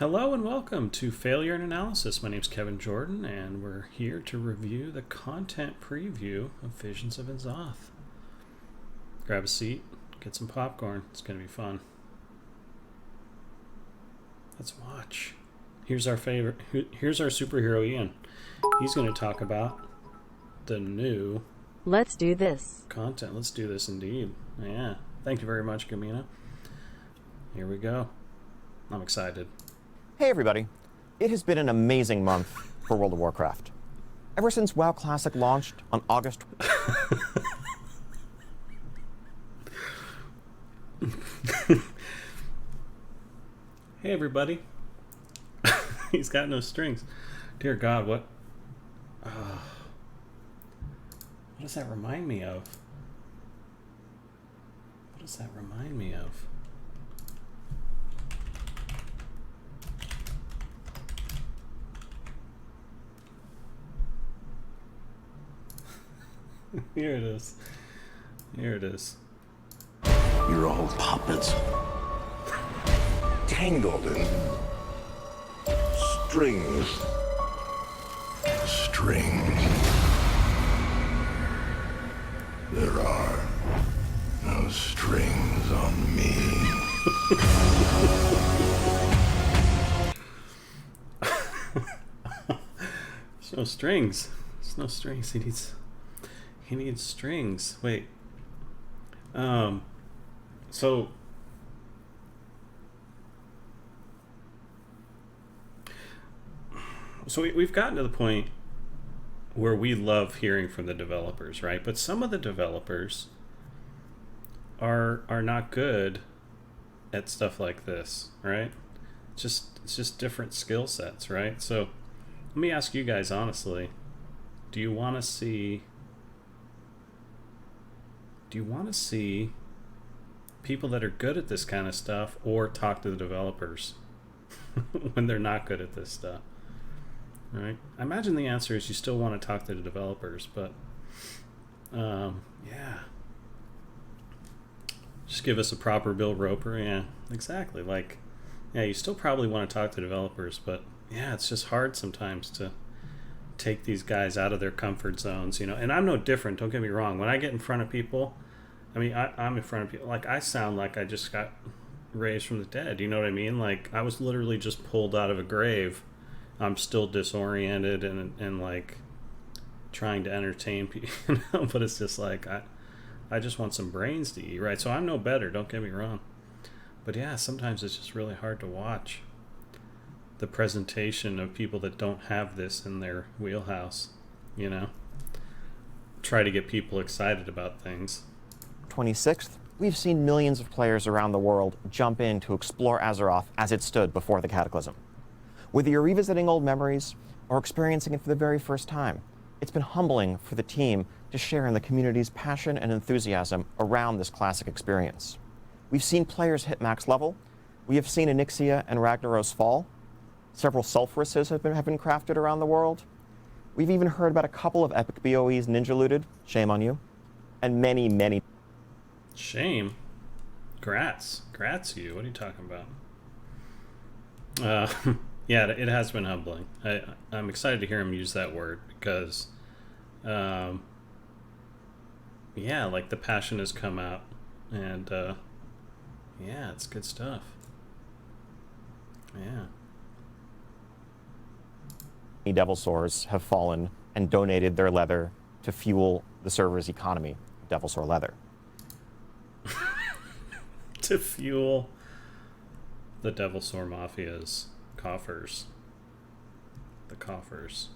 Hello and welcome to Failure and Analysis. My name is Kevin Jordan, and we're here to review the content preview of Visions of Ny'alotha. Grab a seat, get some popcorn. It's going to be fun. Let's watch. Here's our superhero Ian. He's going to talk about the new Let's do this content. Let's do this indeed. Yeah. Thank you very much, Gamina. Here we go. I'm excited. Hey everybody, it has been an amazing month for World of Warcraft. Ever since WoW Classic launched on August... Hey everybody. He's got no strings. Dear God, what does that remind me of? What does that remind me of? Here it is. Here it is. You're all puppets. Tangled in strings. Strings. There are no strings on me. There's no strings. There's no strings. He needs strings. Wait. So we've gotten to the point where we love hearing from the developers, right? But some of the developers are not good at stuff like this, right? It's just different skill sets, right? So let me ask you guys honestly, do you want to see people that are good at this kind of stuff, or talk to the developers when they're not good at this stuff? Right? I imagine the answer is you still want to talk to the developers, but yeah. Just give us a proper Bill Roper. Yeah, exactly. Like, yeah, you still probably want to talk to developers, but yeah, it's just hard sometimes to take these guys out of their comfort zones, you know. And I'm no different, don't get me wrong. When I get in front of people, I mean, I'm in front of people, like, I sound like I just got raised from the dead, you know what I mean? Like, I was literally just pulled out of a grave. I'm still disoriented and like trying to entertain people, you know? But it's just like, I just want some brains to eat, right? So I'm no better, don't get me wrong. But yeah, sometimes it's just really hard to watch the presentation of people that don't have this in their wheelhouse, you know? Try to get people excited about things. 26th, we've seen millions of players around the world jump in to explore Azeroth as it stood before the Cataclysm. Whether you're revisiting old memories or experiencing it for the very first time, it's been humbling for the team to share in the community's passion and enthusiasm around this classic experience. We've seen players hit max level. We have seen Onyxia and Ragnaros fall. Several Sulfuruses have been crafted around the world. We've even heard about a couple of epic BOEs ninja looted, shame on you, and many. Shame? Grats you, what are you talking about? Yeah, it has been humbling. I'm excited to hear him use that word because, yeah, like the passion has come out, and yeah, it's good stuff. Yeah. Devil Sores have fallen and donated their leather to fuel the server's economy, Devil Sore leather. To fuel the Devil Sore Mafia's coffers. The coffers.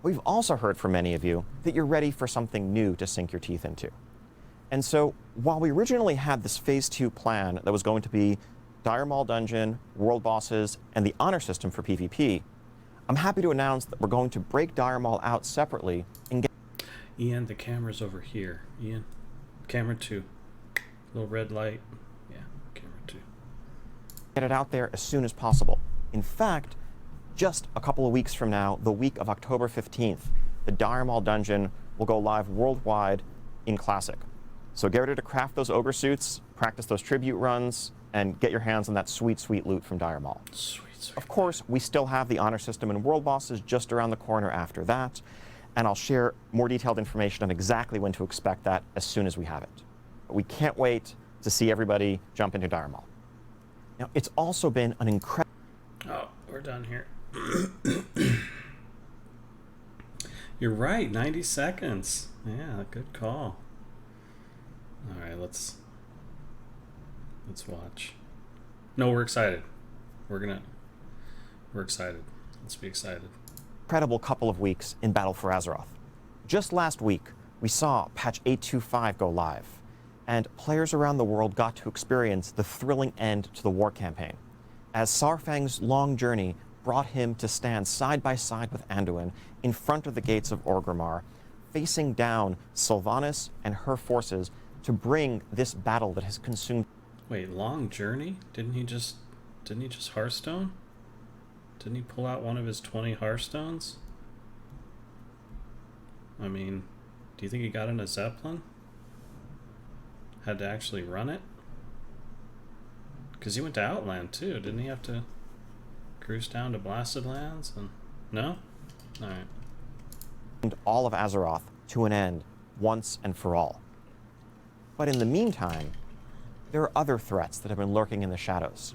We've also heard from many of you that you're ready for something new to sink your teeth into. And so, while we originally had this Phase 2 plan that was going to be Dire Maul Dungeon, World Bosses, and the Honor System for PvP, I'm happy to announce that we're going to break Dire Maul out separately and get... Ian, the camera's over here. Ian, camera 2. Little red light. Yeah, camera 2. Get it out there as soon as possible. In fact, just a couple of weeks from now, the week of October 15th, the Dire Maul Dungeon will go live worldwide in Classic. So get ready to craft those ogre suits, practice those tribute runs, and get your hands on that sweet, sweet loot from Dire Maul. Sweet. Of course, we still have the honor system and world bosses just around the corner after that, and I'll share more detailed information on exactly when to expect that as soon as we have it. But we can't wait to see everybody jump into Dire Maul. Now, it's also been an incredible... Oh, we're done here. You're right, 90 seconds. Yeah, good call. All right, let's watch. No, we're excited. We're excited. Let's be excited. Incredible couple of weeks in Battle for Azeroth. Just last week, we saw patch 825 go live, and players around the world got to experience the thrilling end to the war campaign, as Saurfang's long journey brought him to stand side by side with Anduin in front of the gates of Orgrimmar, facing down Sylvanas and her forces to bring this battle that has consumed... Wait, long journey? Didn't he just Hearthstone? Didn't he pull out one of his 20 Hearthstones? I mean, do you think he got in a Zeppelin? Had to actually run it? Because he went to Outland too. Didn't he have to cruise down to Blasted Lands? And no? Alright. all of Azeroth to an end once and for all. But in the meantime, there are other threats that have been lurking in the shadows.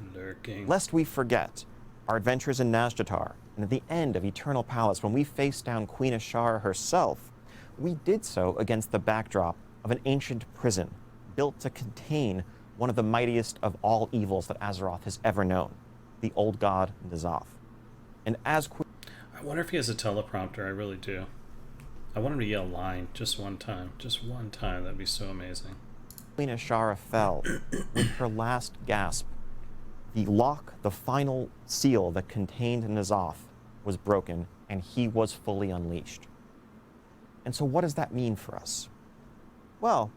Lest we forget our adventures in Nazjatar, and at the end of Eternal Palace, when we faced down Queen Ashara herself, we did so against the backdrop of an ancient prison built to contain one of the mightiest of all evils that Azeroth has ever known, the old god N'alotha. And as I wonder if he has a teleprompter. I really do. I want him to yell line just one time. Just one time. That'd be so amazing. Queen Ashara fell with her last gasp. The lock, the final seal that contained N'alotha, was broken, and he was fully unleashed. And so what does that mean for us? Well,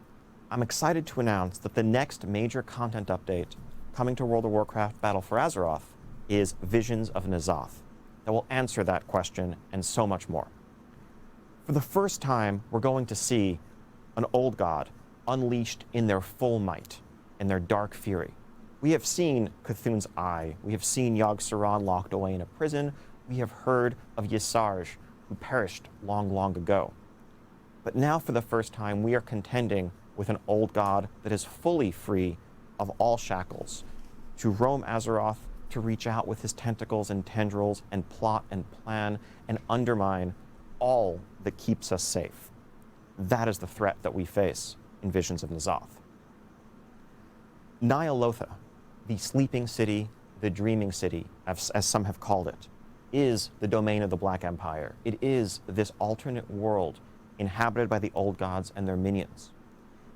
I'm excited to announce that the next major content update coming to World of Warcraft Battle for Azeroth is Visions of N'alotha that will answer that question and so much more. For the first time, we're going to see an old god unleashed in their full might, in their dark fury. We have seen Cthulhu's Eye, we have seen Yogg-Saron locked away in a prison, we have heard of Ysarj, who perished long, long ago. But now for the first time, we are contending with an old god that is fully free of all shackles, to roam Azeroth, to reach out with his tentacles and tendrils and plot and plan and undermine all that keeps us safe. That is the threat that we face in Visions of N'alotha. Ny'alotha, the sleeping city, the dreaming city, as some have called it, is the domain of the Black Empire. It is this alternate world inhabited by the old gods and their minions.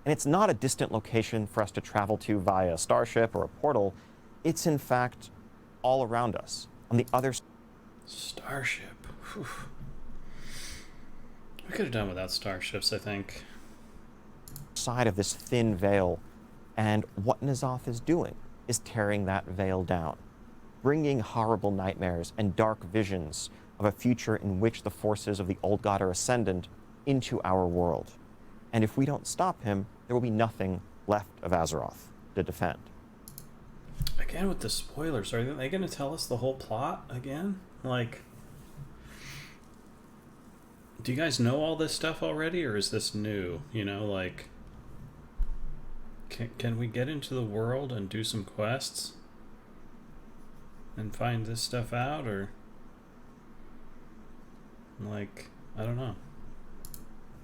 And it's not a distant location for us to travel to via a starship or a portal. It's in fact all around us, on the other starship. Whew. We could have done without starships, I think. Side of this thin veil, and what N'alotha is doing is tearing that veil down, bringing horrible nightmares and dark visions of a future in which the forces of the old god are ascendant into our world. And if we don't stop him, there will be nothing left of Azeroth to defend. Again with the spoilers, are they going to tell us the whole plot again? Like, do you guys know all this stuff already, or is this new? You know, like, can we get into the world and do some quests and find this stuff out, or like, I don't know.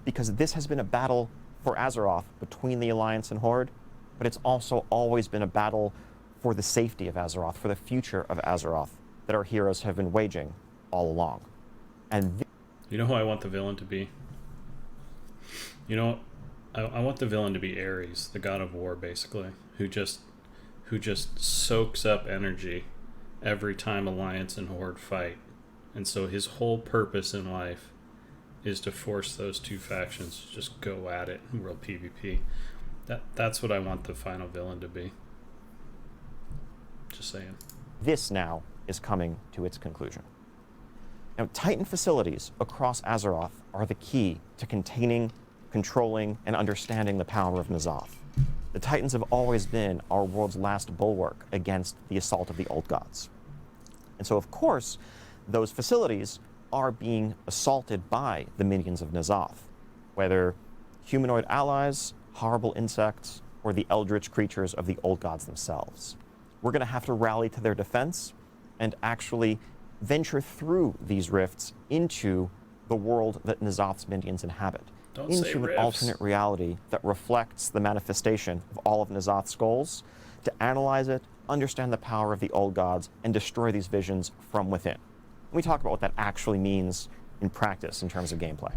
Because this has been a battle for Azeroth between the Alliance and Horde, but it's also always been a battle for the safety of Azeroth, for the future of Azeroth, that our heroes have been waging all along. And you know who I want the villain to be? You know, I want the villain to be Ares, the god of war, basically, who just soaks up energy every time Alliance and Horde fight. And so his whole purpose in life is to force those two factions to just go at it in world PvP. That's what I want the final villain to be. Just saying. This now is coming to its conclusion. Now, Titan facilities across Azeroth are the key to containing, controlling, and understanding the power of N'alotha. The Titans have always been our world's last bulwark against the assault of the old gods. And so, of course, those facilities are being assaulted by the minions of N'alotha, whether humanoid allies, horrible insects, or the eldritch creatures of the old gods themselves. We're going to have to rally to their defense and actually venture through these rifts into the world that N'alotha's minions inhabit. Don't say into an rifts. alternate reality that reflects the manifestation of all of N'alotha's goals, to analyze it, understand the power of the old gods, and destroy these visions from within. We talk about what that actually means in practice in terms of gameplay.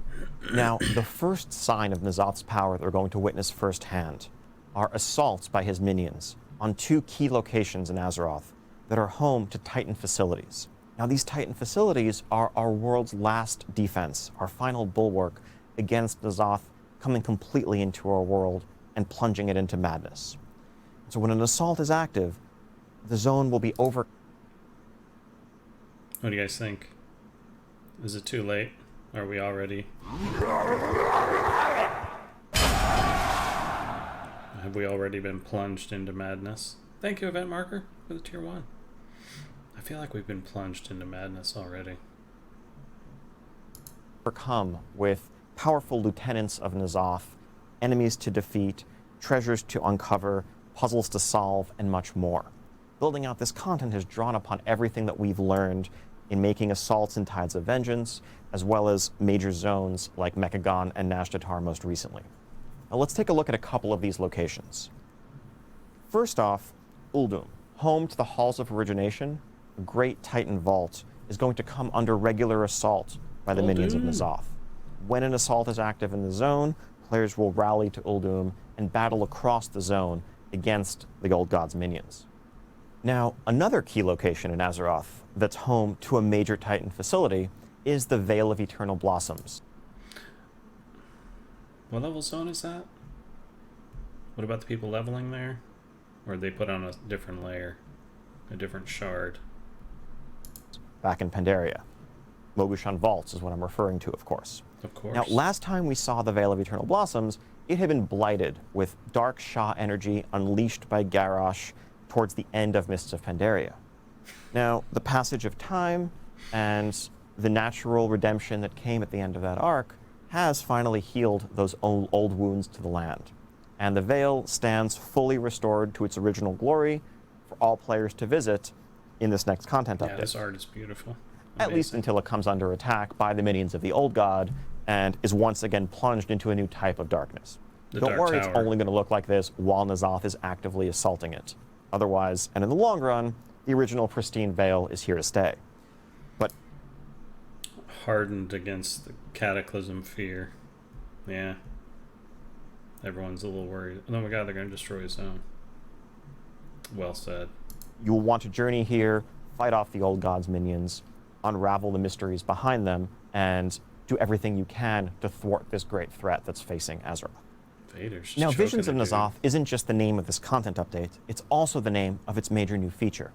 Now, the first sign of N'alotha's power that we're going to witness firsthand are assaults by his minions on two key locations in Azeroth that are home to Titan facilities. Now, these Titan facilities are our world's last defense, our final bulwark against N'alotha coming completely into our world and plunging it into madness. So when an assault is active, the zone will be over. What do you guys think? Is it too late? Are we already? Have we already been plunged into madness? Thank you, Event Marker, for the tier 1. I feel like we've been plunged into madness already. Overcome with powerful lieutenants of N'alotha, enemies to defeat, treasures to uncover, puzzles to solve, and much more. Building out this content has drawn upon everything that we've learned in making assaults in Tides of Vengeance, as well as major zones like Mechagon and Nashtatar most recently. Now let's take a look at a couple of these locations. First off, Uldum, home to the Halls of Origination, a great Titan vault, is going to come under regular assault by the minions of N'alotha. When an assault is active in the zone, players will rally to Uldum and battle across the zone against the Old God's minions. Now, another key location in Azeroth that's home to a major Titan facility is the Vale of Eternal Blossoms. What level zone is that? What about the people leveling there? Or did they put on a different layer? A different shard? Back in Pandaria. Logushan Vaults is what I'm referring to, of course. Of course. Now, last time we saw the Vale of Eternal Blossoms, it had been blighted with dark Shah energy unleashed by Garrosh towards the end of Mists of Pandaria. Now, the passage of time and the natural redemption that came at the end of that arc has finally healed those old wounds to the land. And the Vale stands fully restored to its original glory for all players to visit in this next content update. Yeah, this art is beautiful. At least until it comes under attack by the minions of the old god and is once again plunged into a new type of darkness. Don't worry, it's only going to look like this while N'alotha is actively assaulting it. Otherwise, and in the long run, the original pristine Vale is here to stay. But hardened against the cataclysm fear. Yeah. Everyone's a little worried. Oh my god, they're going to destroy his zone. Well said. You will want to journey here, fight off the old god's minions, unravel the mysteries behind them, and do everything you can to thwart this great threat that's facing Azeroth. Vader's Now, Visions of N'alotha isn't just the name of this content update, it's also the name of its major new feature.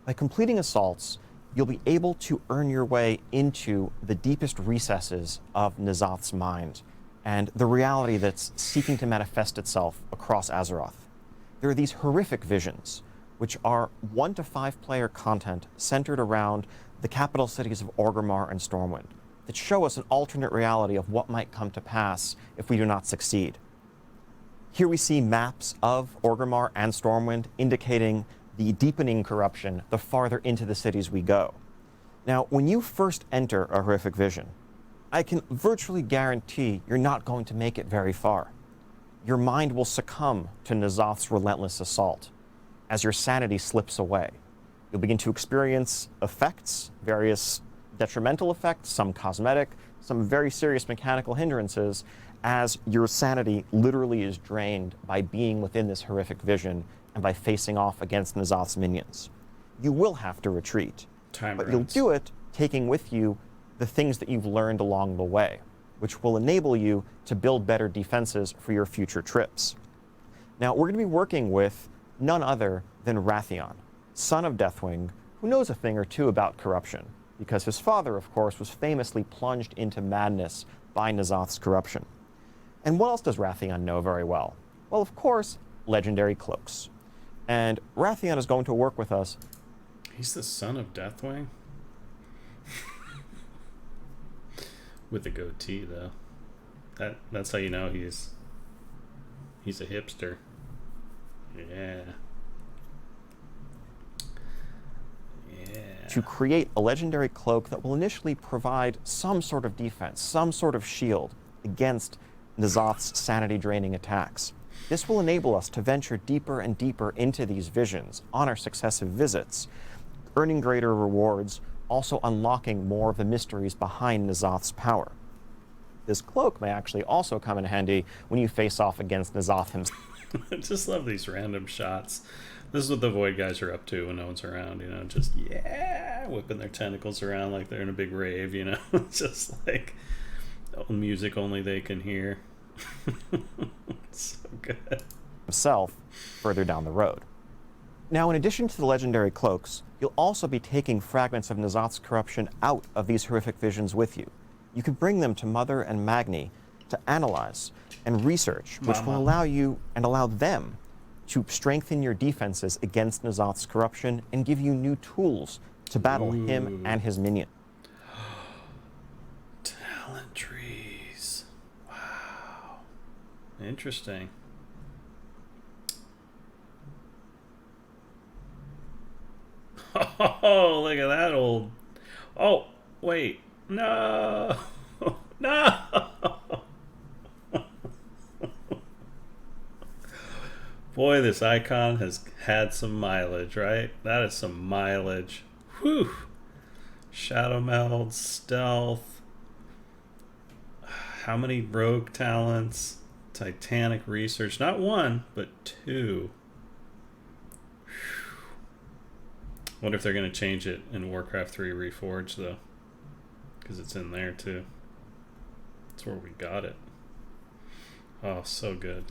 By completing assaults, you'll be able to earn your way into the deepest recesses of N'alotha's mind and the reality that's seeking to manifest itself across Azeroth. There are these horrific visions, which are 1 to 5 player content centered around the capital cities of Orgrimmar and Stormwind, that show us an alternate reality of what might come to pass if we do not succeed. Here we see maps of Orgrimmar and Stormwind indicating the deepening corruption the farther into the cities we go. Now, when you first enter a horrific vision, I can virtually guarantee you're not going to make it very far. Your mind will succumb to N'alotha's relentless assault as your sanity slips away. You'll begin to experience effects, various detrimental effects, some cosmetic, some very serious mechanical hindrances, as your sanity literally is drained by being within this horrific vision and by facing off against N'alotha's minions. You will have to retreat, but you'll do it taking with you the things that you've learned along the way, which will enable you to build better defenses for your future trips. Now, we're going to be working with none other than Wrathion, son of Deathwing, who knows a thing or two about corruption, because his father, of course, was famously plunged into madness by N'alotha's corruption. And what else does Wrathion know very well? Well, of course, legendary cloaks. And Wrathion is going to work with us He's the son of Deathwing? With a goatee, though. That's how you know he's a hipster. Yeah. Yeah. To create a legendary cloak that will initially provide some sort of defense, some sort of shield against N'Zoth's sanity-draining attacks. This will enable us to venture deeper and deeper into these visions on our successive visits, earning greater rewards, also unlocking more of the mysteries behind N'Zoth's power. This cloak may actually also come in handy when you face off against N'Zoth himself. I just love these random shots. This is what the Void guys are up to when no one's around, you know, just, yeah, whipping their tentacles around like they're in a big rave, you know, just like music only they can hear. It's so good. Himself further down the road. Now, in addition to the legendary cloaks, you'll also be taking fragments of N'Zoth's corruption out of these horrific visions with you. You can bring them to Mother and Magni to analyze and research, which will allow you and allow them to strengthen your defenses against N'Zoth's corruption and give you new tools to battle him and his minions. Talent trees. Wow. Interesting. Oh, look at that old... Oh, wait. No. No. Boy, this icon has had some mileage, right? That is some mileage. Whew. Shadow meld, stealth. How many rogue talents? Titanic research. Not one, but two. Wonder if they're going to change it in Warcraft 3 Reforged, though. Because it's in there, too. That's where we got it. Oh, so good.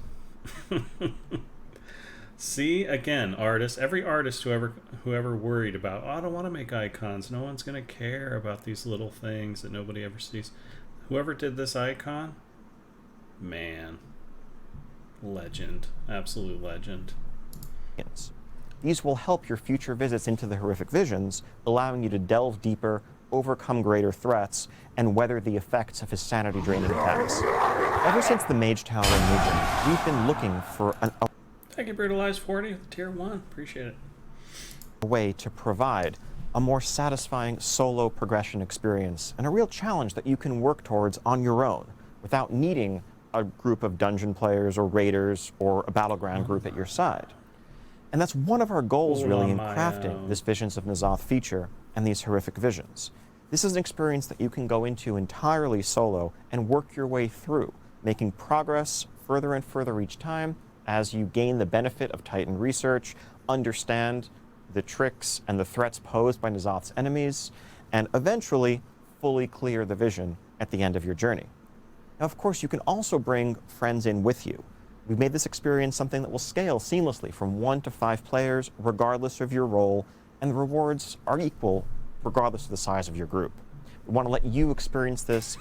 See, again, artists. Every artist whoever worried about, oh, I don't want to make icons. No one's going to care about these little things that nobody ever sees. Whoever did this icon, man. Legend. Absolute legend. These will help your future visits into the horrific visions, allowing you to delve deeper, overcome greater threats, and weather the effects of his sanity-draining attacks. Ever since the Mage Tower in Legion, we've been looking for Thank you, Brutalized 40, Tier 1. Appreciate it. a way to provide a more satisfying solo progression experience and a real challenge that you can work towards on your own without needing a group of dungeon players or raiders or a battleground group at your side. And that's one of our goals, really, in crafting this Visions of N'Zoth feature and these horrific visions. This is an experience that you can go into entirely solo and work your way through, making progress further and further each time as you gain the benefit of Titan research, understand the tricks and the threats posed by N'Zoth's enemies, and eventually fully clear the vision at the end of your journey. Now, of course, you can also bring friends in with you. We've made this experience something that will scale seamlessly from 1 to 5 players, regardless of your role, and the rewards are equal regardless of the size of your group. We want to let you experience this.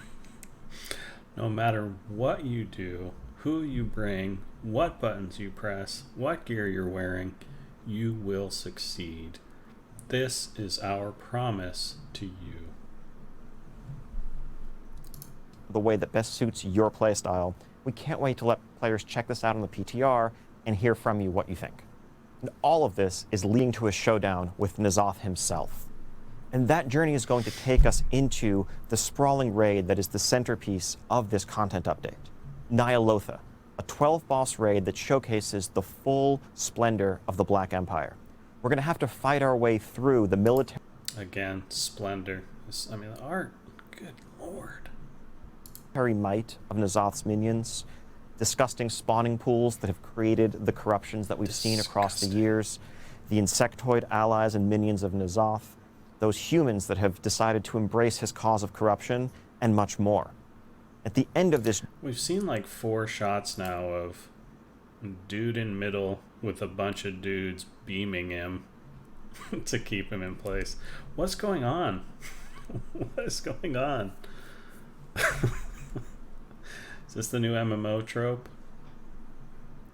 No matter what you do, who you bring, what buttons you press, what gear you're wearing, you will succeed. This is our promise to you. The way that best suits your playstyle. We can't wait to let players check this out on the PTR and hear from you what you think. And all of this is leading to a showdown with N'Zoth himself. And that journey is going to take us into the sprawling raid that is the centerpiece of this content update. Ny'alotha, a 12-boss raid that showcases the full splendor of the Black Empire. We're going to have to fight our way through the military... Again, splendor. I mean, the art, good lord. might of N'Zoth's minions, disgusting spawning pools that have created the corruptions that we've seen across the years, the insectoid allies and minions of N'Zoth, those humans that have decided to embrace his cause of corruption, and much more. At the end of this... We've seen like 4 shots now of dude in middle with a bunch of dudes beaming him to keep him in place. What's going on? What is going on? Is this the new MMO trope?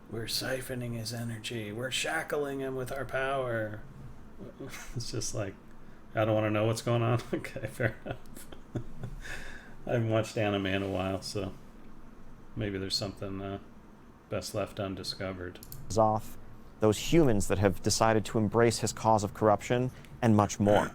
We're siphoning his energy. We're shackling him with our power. It's just like, I don't want to know what's going on. Okay, fair enough. I haven't watched anime in a while, so maybe there's something best left undiscovered. N'Zoth, those humans that have decided to embrace his cause of corruption, and much more.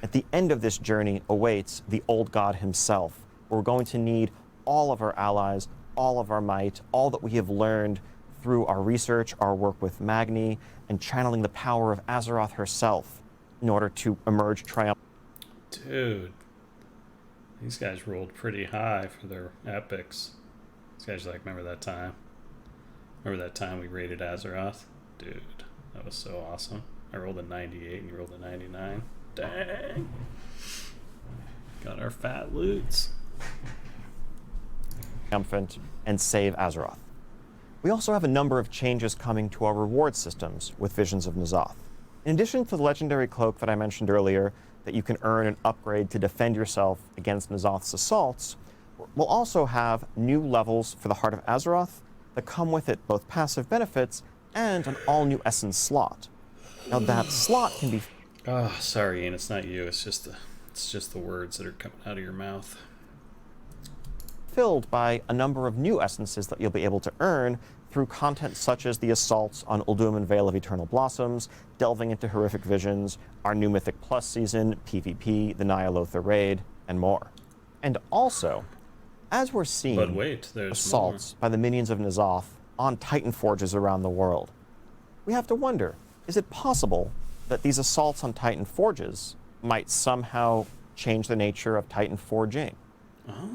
At the end of this journey awaits the old god himself. We're going to need all of our allies, all of our might, all that we have learned through our research, our work with Magni, and channeling the power of Azeroth herself in order to emerge triumphant. Dude, these guys rolled pretty high for their epics. These guys are like, remember that time? Remember that time we raided Azeroth? Dude, that was so awesome. I rolled a 98 and you rolled a 99. Dang. Got our fat loots. Triumphant and save Azeroth. We also have a number of changes coming to our reward systems with Visions of N'Zoth. In addition to the legendary cloak that I mentioned earlier, that you can earn and upgrade to defend yourself against N'Zoth's assaults, we'll also have new levels for the Heart of Azeroth that come with it both passive benefits and an all-new Essence slot. Now that slot can be... Oh, sorry, Ian, it's not you. It's just the words that are coming out of your mouth. Filled by a number of new essences that you'll be able to earn through content such as the assaults on Ulduman Vale of Eternal Blossoms, delving into horrific visions, our new Mythic Plus season, PvP, the Ny'alotha raid, and more. And also, as we're seeing But wait, there's assaults by the minions of N'Zoth on Titan Forges around the world, we have to wonder, is it possible that these assaults on Titan Forges might somehow change the nature of Titan forging?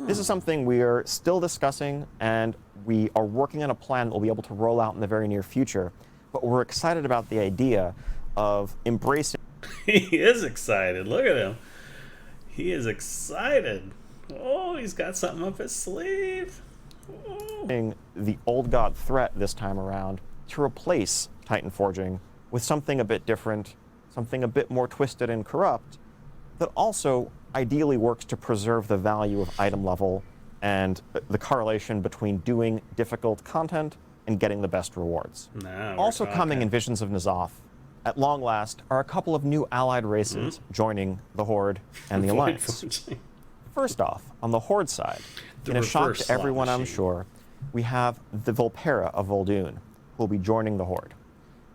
This is something we are still discussing, and we are working on a plan that we'll be able to roll out in the very near future. But we're excited about the idea of embracing... He is excited. Look at him. He is excited. Oh, he's got something up his sleeve. Oh. the old god threat this time around to replace Titan forging with something a bit different, something a bit more twisted and corrupt, that also ideally works to preserve the value of item level and the correlation between doing difficult content and getting the best rewards. Also coming in Visions of N'Zoth, at long last, are a couple of new allied races joining the Horde and the Alliance. First off, on the Horde side, in a shock to everyone, I'm sure, we have the Volpera of Vol'dun, who will be joining the Horde.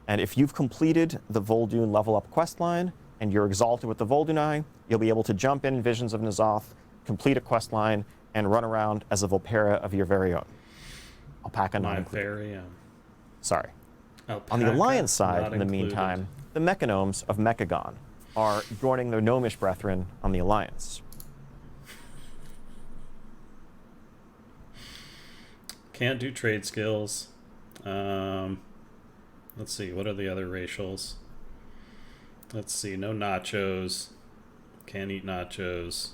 And if you've completed the Vol'dun level up questline, and you're exalted with the Vol'dunai, you'll be able to jump in Visions of N'Zoth, complete a questline, and run around as a Volpera of your very own. Alpaca not included. My very own. Sorry. Alpaca, on the Alliance side, in the included. meantime, the Mechanomes of Mechagon are joining their Gnomish brethren on the Alliance. Can't do trade skills. Let's see, what are the other racials? Let's see, no nachos. Can't eat nachos.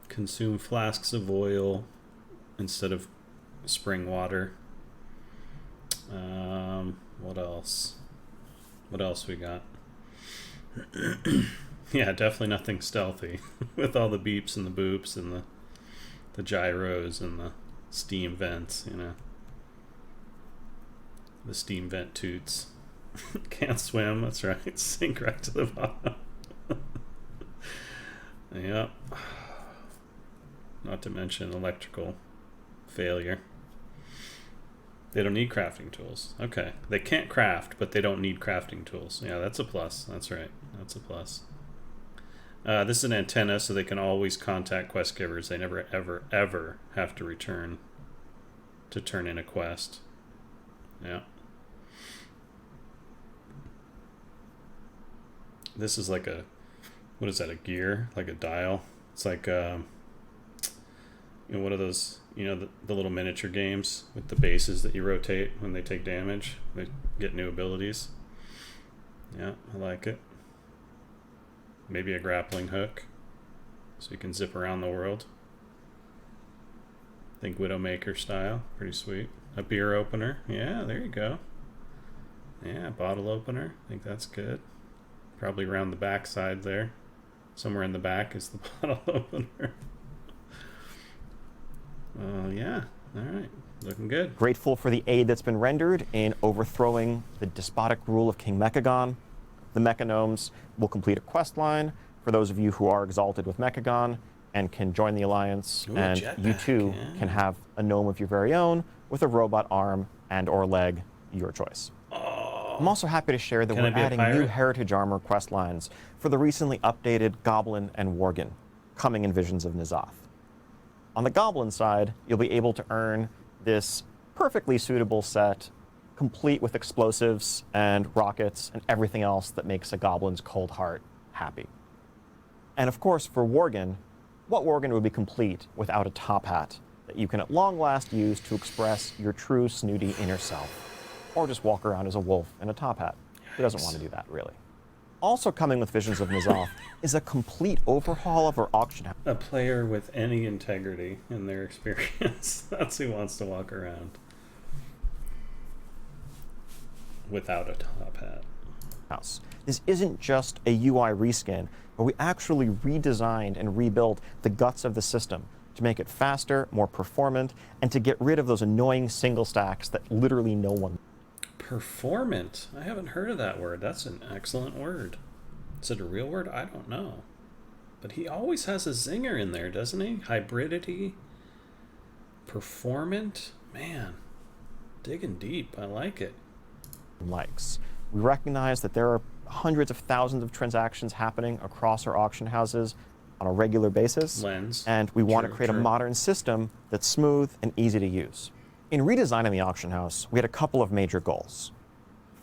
Consume flasks of oil instead of spring water. What else? What else we got? Yeah, definitely nothing stealthy with all the beeps and the boops and the gyros and the steam vents, you know. The steam vent toots. Can't swim, that's right. Sink right to the bottom. Yep. Not to mention electrical failure. They don't need crafting tools. Okay. They can't craft, but they don't need crafting tools. Yeah, that's a plus. That's right. That's a plus. This is an antenna, so they can always contact quest givers. They never, ever, ever have to return to turn in a quest. Yeah. This is like a, what is that, a gear? Like a dial? It's like, you know, one of those, you know, the little miniature games with the bases that you rotate when they take damage. They get new abilities. Yeah, I like it. Maybe a grappling hook, so you can zip around the world. Think Widowmaker style. Pretty sweet. A beer opener. Yeah, there you go. Yeah, bottle opener. I think that's good. Probably around the back side there. Somewhere in the back is the bottle opener. Yeah. All right. Looking good. Grateful for the aid that's been rendered in overthrowing the despotic rule of King Mechagon. The Mechagnomes will complete a quest line for those of you who are exalted with Mechagon and can join the Alliance. Ooh, and jetpack, you too yeah. can have a gnome of your very own with a robot arm and or leg, your choice. I'm also happy to share that Can I we're be a adding new pirate? heritage armor quest lines for the recently updated Goblin and Worgen, coming in Visions of Ny'alotha. On the Goblin side, you'll be able to earn this perfectly suitable set, complete with explosives and rockets and everything else that makes a Goblin's cold heart happy. And of course, for Worgen, what Worgen would be complete without a top hat that you can at long last use to express your true snooty inner self? Or just walk around as a wolf in a top hat. Who doesn't want to do that, really? Also coming with Visions of Ny'alotha is a complete overhaul of our auction house. A player with any integrity in their experience. That's who wants to walk around without a top hat. This isn't just a UI reskin, but we actually redesigned and rebuilt the guts of the system to make it faster, more performant, and to get rid of those annoying single stacks that literally no one. Performant. I haven't heard of that word. That's an excellent word. Is it a real word? I don't know. But he always has a zinger in there, doesn't he? Hybridity. Performant. Man, digging deep. I like it. Likes. We recognize that there are hundreds of thousands of transactions happening across our auction houses on a regular basis. Lens. And we want to True, create a true. modern system that's smooth and easy to use. In redesigning the auction house, we had a couple of major goals.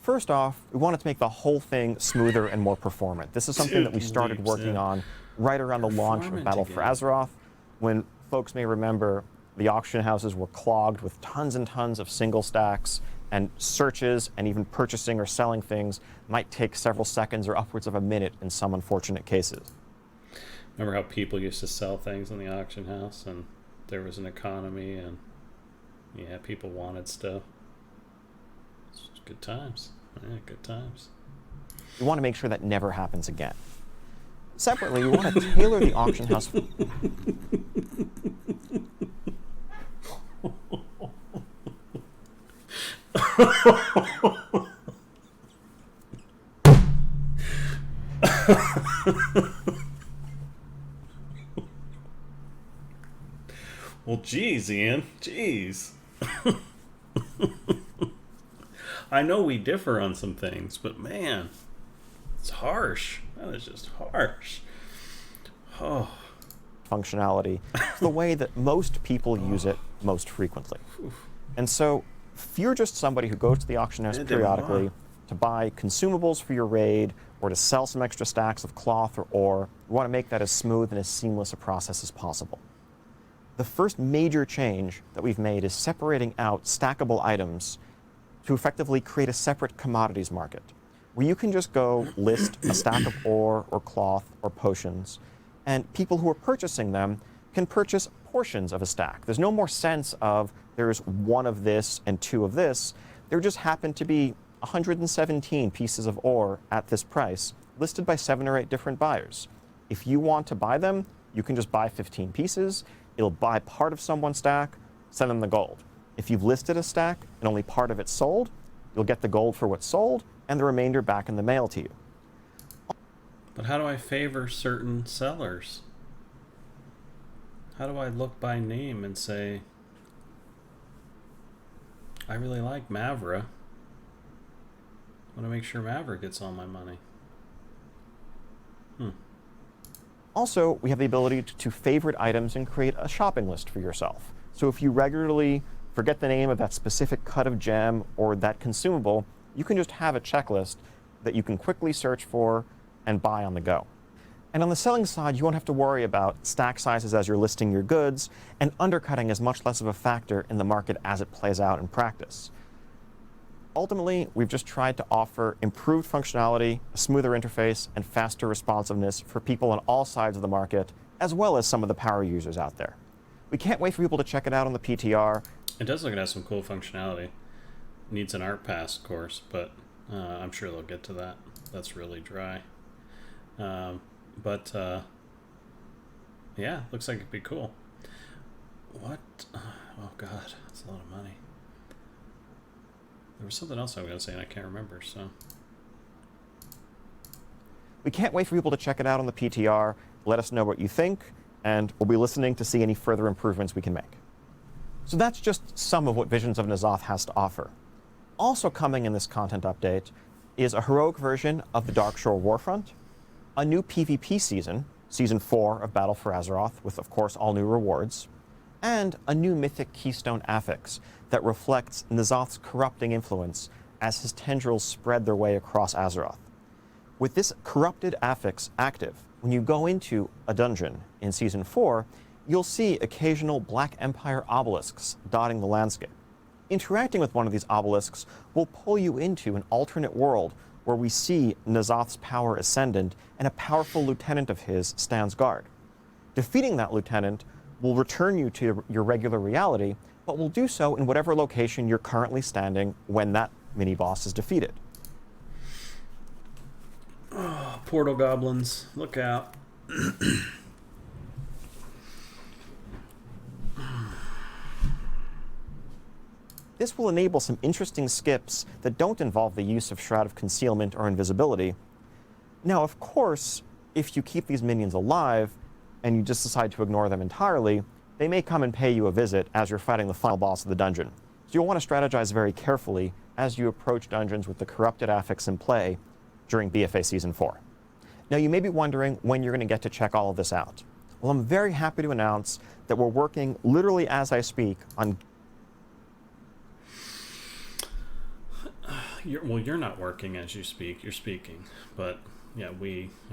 First off, we wanted to make the whole thing smoother and more performant. This is something that we started Leaps, working yeah. on right around the launch of Performant Battle for again. Azeroth, when folks may remember the auction houses were clogged with tons and tons of single stacks, and searches and even purchasing or selling things might take several seconds or upwards of a minute in some unfortunate cases. Remember how people used to sell things in the auction house and there was an economy and yeah, people wanted stuff. It's good times. Yeah, good times. We want to make sure that never happens again. Separately, we want to tailor the auction house. Well, geez, Ian. Jeez. I know we differ on some things, but man, it's harsh. That is just harsh. Oh, Functionality the way that most people use it most frequently. And so, if you're just somebody who goes to the auction house periodically to buy consumables for your raid or to sell some extra stacks of cloth or ore, we want to make that as smooth and as seamless a process as possible. The first major change that we've made is separating out stackable items to effectively create a separate commodities market, where you can just go list a stack of ore or cloth or potions, and people who are purchasing them can purchase portions of a stack. There's no more sense of there's one of this and two of this. There just happen to be 117 pieces of ore at this price, listed by 7 or 8 different buyers. If you want to buy them, you can just buy 15 pieces. It'll buy part of someone's stack, send them the gold. If you've listed a stack and only part of it sold, you'll get the gold for what's sold and the remainder back in the mail to you. but how do I favor certain sellers? How do I look by name and say, I really like Mavra. I want to make sure Mavra gets all my money. Also, we have the ability to favorite items and create a shopping list for yourself. So if you regularly forget the name of that specific cut of gem or that consumable, you can just have a checklist that you can quickly search for and buy on the go. And on the selling side, you won't have to worry about stack sizes as you're listing your goods, and undercutting is much less of a factor in the market as it plays out in practice. Ultimately, we've just tried to offer improved functionality, a smoother interface, and faster responsiveness for people on all sides of the market, as well as some of the power users out there. We can't wait for people to check it out on the PTR. It does look like it has some cool functionality. Needs an art pass, of course, but I'm sure they'll get to that. That's really dry. Yeah, looks like it'd be cool. What Oh God, that's a lot of money. There was something else I was going to say and I can't remember, so. We can't wait for people to check it out on the PTR. Let us know what you think, and we'll be listening to see any further improvements we can make. So that's just some of what Visions of N'alotha has to offer. Also coming in this content update is a heroic version of the Darkshore Warfront, a new PvP season, Season 4 of Battle for Azeroth, with, of course, all new rewards, and a new mythic keystone affix that reflects N'alotha's corrupting influence as his tendrils spread their way across Azeroth. With this corrupted affix active, when you go into a dungeon in Season 4, you'll see occasional Black Empire obelisks dotting the landscape. Interacting with one of these obelisks will pull you into an alternate world where we see N'alotha's power ascendant and a powerful lieutenant of his stands guard. Defeating that lieutenant will return you to your regular reality, but will do so in whatever location you're currently standing when that mini-boss is defeated. Oh, portal goblins, look out. This will enable some interesting skips that don't involve the use of Shroud of Concealment or Invisibility. Now, of course, if you keep these minions alive and you just decide to ignore them entirely, they may come and pay you a visit as you're fighting the final boss of the dungeon. So you'll want to strategize very carefully as you approach dungeons with the corrupted affix in play during BFA Season 4. Now, you may be wondering when you're going to get to check all of this out. Well, I'm very happy to announce that we're working literally as I speak on... You're not working as you speak. You're speaking, but yeah,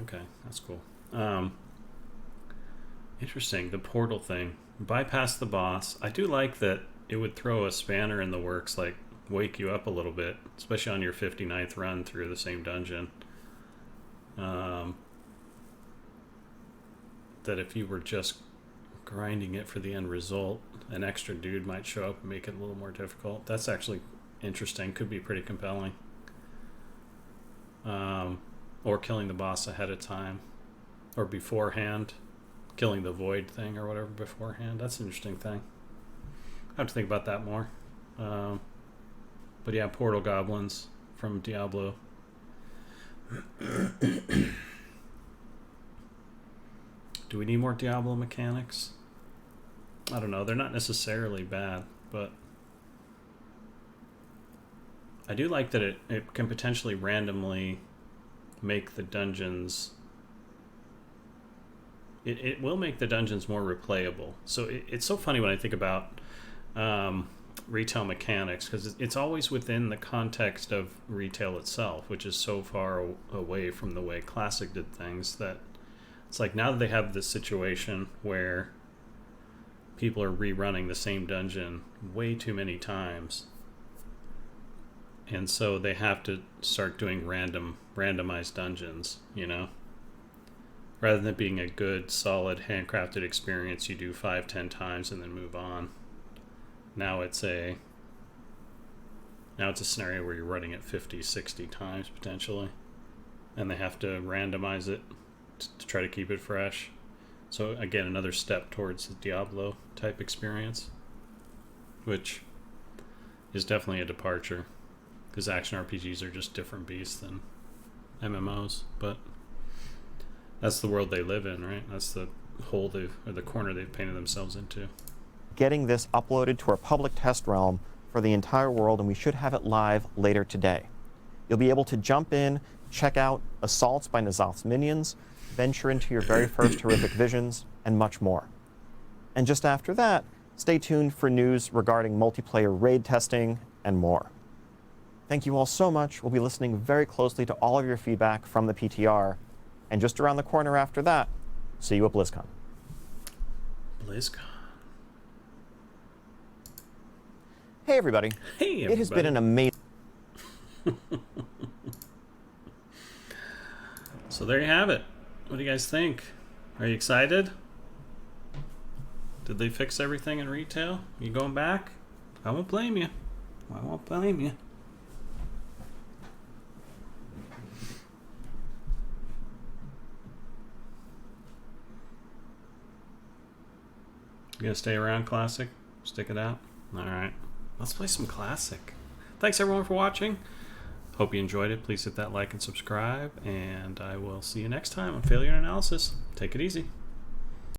okay, that's cool. Interesting, the portal thing. Bypass the boss. I do like that it would throw a spanner in the works, like wake you up a little bit, especially on your 59th run through the same dungeon. That if you were just grinding it for the end result, an extra dude might show up and make it a little more difficult. That's actually interesting, could be pretty compelling. Or killing the boss ahead of time or beforehand, killing the void thing or whatever beforehand. That's an interesting thing. I have to think about that more. But yeah, portal goblins from Diablo. Do we need more Diablo mechanics? I don't know, they're not necessarily bad, but I do like that it can potentially randomly make the dungeons... It will make the dungeons more replayable. So it's so funny when I think about retail mechanics, because it's always within the context of retail itself, which is so far away from the way Classic did things that it's like now that they have this situation where people are rerunning the same dungeon way too many times, and so they have to start doing randomized dungeons, you know? Rather than being a good, solid, handcrafted experience you do 5-10 times and then move on. Now it's a scenario where you're running it 50-60 times potentially, and they have to randomize it to try to keep it fresh. So again, another step towards the Diablo type experience, which is definitely a departure, because action RPGs are just different beasts than MMOs. But that's the world they live in, right? That's the hole or the corner they've painted themselves into. Getting this uploaded to our public test realm for the entire world, and we should have it live later today. You'll be able to jump in, check out assaults by N'alotha's minions, venture into your very first horrific visions, and much more. And just after that, stay tuned for news regarding multiplayer raid testing and more. Thank you all so much. We'll be listening very closely to all of your feedback from the PTR. And just around the corner after that, see you at BlizzCon. BlizzCon. Hey, everybody. Hey, everybody. It has been an amazing... So there you have it. What do you guys think? Are you excited? Did they fix everything in retail? You going back? I won't blame you. I won't blame you. You gonna stay around, Classic? Stick it out. All right. Let's play some classic. Thanks everyone for watching. Hope you enjoyed it. Please hit that like and subscribe, and I will see you next time on Failure Analysis. Take it easy.